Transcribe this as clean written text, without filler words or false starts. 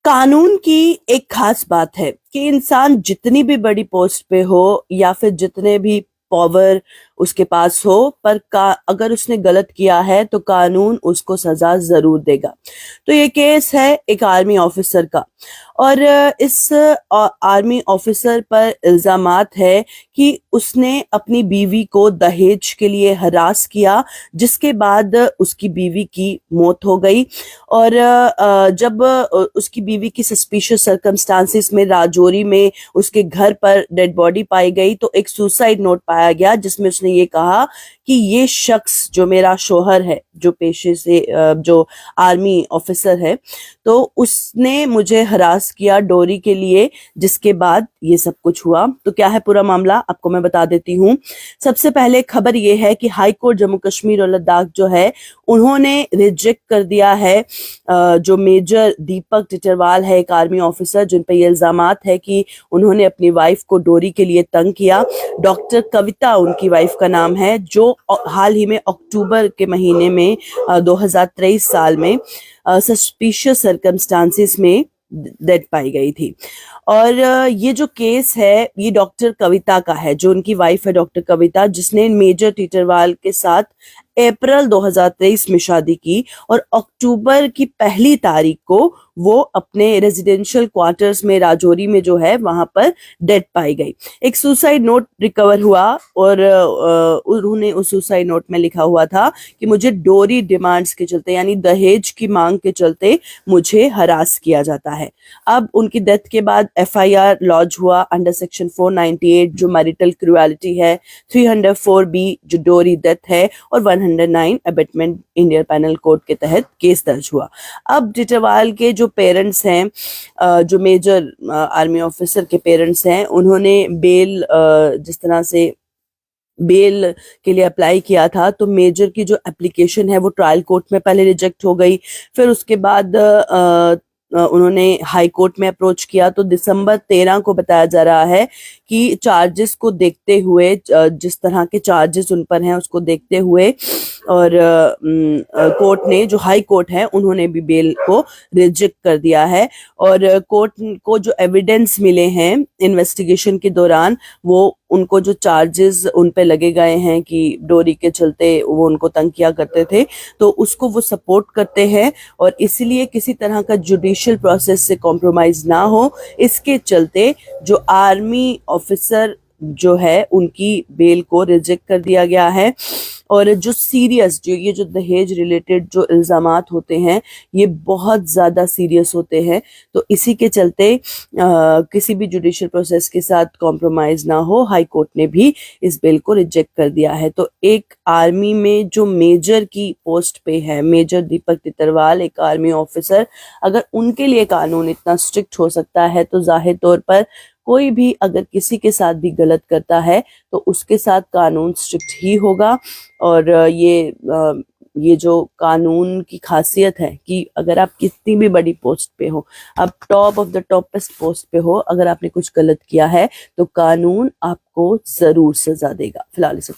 कानून की एक खास बात है कि इंसान जितनी भी बड़ी पोस्ट पे हो या फिर जितने भी पावर उसके पास हो, पर अगर उसने गलत किया है तो कानून उसको सजा जरूर देगा। तो ये केस है एक आर्मी ऑफिसर का। और इस आर्मी ऑफिसर पर इल्जामात है कि उसने अपनी बीवी को दहेज के लिए हरास किया, जिसके बाद उसकी बीवी की मौत हो गई। और जब उसकी बीवी की सस्पिशियस सर्कमस्टांसिस में राजौरी में उसके घर पर डेड बॉडी पाई गई, तो एक सुसाइड नोट पाया गया जिसमें उसने ये कहा कि ये शख्स जो मेरा शोहर है, जो पेशे से जो आर्मी ऑफिसर है, तो उसने मुझे हरास किया डोरी के लिए, जिसके बाद ये सब कुछ हुआ। तो क्या है पूरा मामला, आपको मैं बता देती हूँ। सबसे पहले खबर ये है कि हाई कोर्ट जम्मू कश्मीर और लद्दाख जो है, उन्होंने रिजेक्ट कर दिया है जो मेजर दीपक टिटरवाल है, एक आर्मी ऑफिसर, जिन पर ये इल्जामात है कि उन्होंने अपनी वाइफ को डोरी के लिए तंग किया। डॉक्टर कविता उनकी वाइफ का नाम है, जो हाल ही में अक्टूबर के महीने में 2023 साल में सस्पिशियस सर्कमस्टांसिस में डेड पाई गई थी। और ये जो केस है ये डॉक्टर कविता का है, जो उनकी वाइफ है डॉक्टर कविता, जिसने मेजर टिटरवाल के साथ अप्रैल 2023 में शादी की और अक्टूबर की पहली तारीख को वो अपने रेजिडेंशियल क्वार्टर्स में राजौरी में जो है वहां पर डेड पाई गई। एक सुसाइड नोट रिकवर हुआ और उन्होंने उस सुसाइड नोट में लिखा हुआ था कि मुझे डोरी डिमांड्स के चलते, यानी दहेज की मांग के चलते, मुझे हरास किया जाता है। अब उनकी डेथ के बाद एफआईआर लॉन्च हुआ अंडर सेक्शन 498 जो मैरिटल क्रूएलिटी है, 304B जो डोरी डेथ है, और 109 अबेटमेंट इंडियन पेनल कोड के तहत केस दर्ज हुआ। अब टिटरवाल के जो पेरेंट्स हैं, जो मेजर आर्मी ऑफिसर के पेरेंट्स हैं, उन्होंने बेल जिस तरह से बेल के लिए अप्लाई किया था, तो मेजर की जो एप्लीकेशन है वो ट्रायल कोर्ट में पहले रिजेक्ट हो गई। फिर उसके बाद उन्होंने हाई कोर्ट में अप्रोच किया, तो दिसंबर 13 को बताया जा रहा है कि चार्जेस को देखते हुए, जिस तरह के चार्जेस उन पर हैं उसको देखते हुए, और कोर्ट ने, जो हाई कोर्ट है, उन्होंने भी बेल को रिजेक्ट कर दिया है। और कोर्ट को जो एविडेंस मिले हैं इन्वेस्टिगेशन के दौरान, वो उनको जो चार्जेस उन पे लगे गए हैं कि डोरी के चलते वो उनको तंग किया करते थे, तो उसको वो सपोर्ट करते हैं। और इसलिए किसी तरह का जुडिशियल प्रोसेस से कॉम्प्रोमाइज ना हो, इसके चलते जो आर्मी ऑफिसर जो है उनकी बेल को रिजेक्ट कर दिया गया है। और जो सीरियस, जो ये जो दहेज रिलेटेड जो इल्जामात होते हैं, ये बहुत ज़्यादा सीरियस होते हैं। तो इसी के चलते किसी भी जुडिशियल प्रोसेस के साथ कॉम्प्रोमाइज़ ना हो, हाई कोर्ट ने भी इस बिल को रिजेक्ट कर दिया है। तो एक आर्मी में जो मेजर की पोस्ट पे है, मेजर दीपक टिटरवाल, एक आर्मी ऑफिसर, अगर उनके लिए कानून इतना स्ट्रिक्ट हो सकता है, तो जाहिर तौर पर कोई भी अगर किसी के साथ भी गलत करता है तो उसके साथ कानून स्ट्रिक्ट ही होगा। और ये जो कानून की खासियत है कि अगर आप कितनी भी बड़ी पोस्ट पे हो, आप top of the toppest post पे हो, अगर आपने कुछ गलत किया है तो कानून आपको जरूर सजा देगा। फिलहाल इसे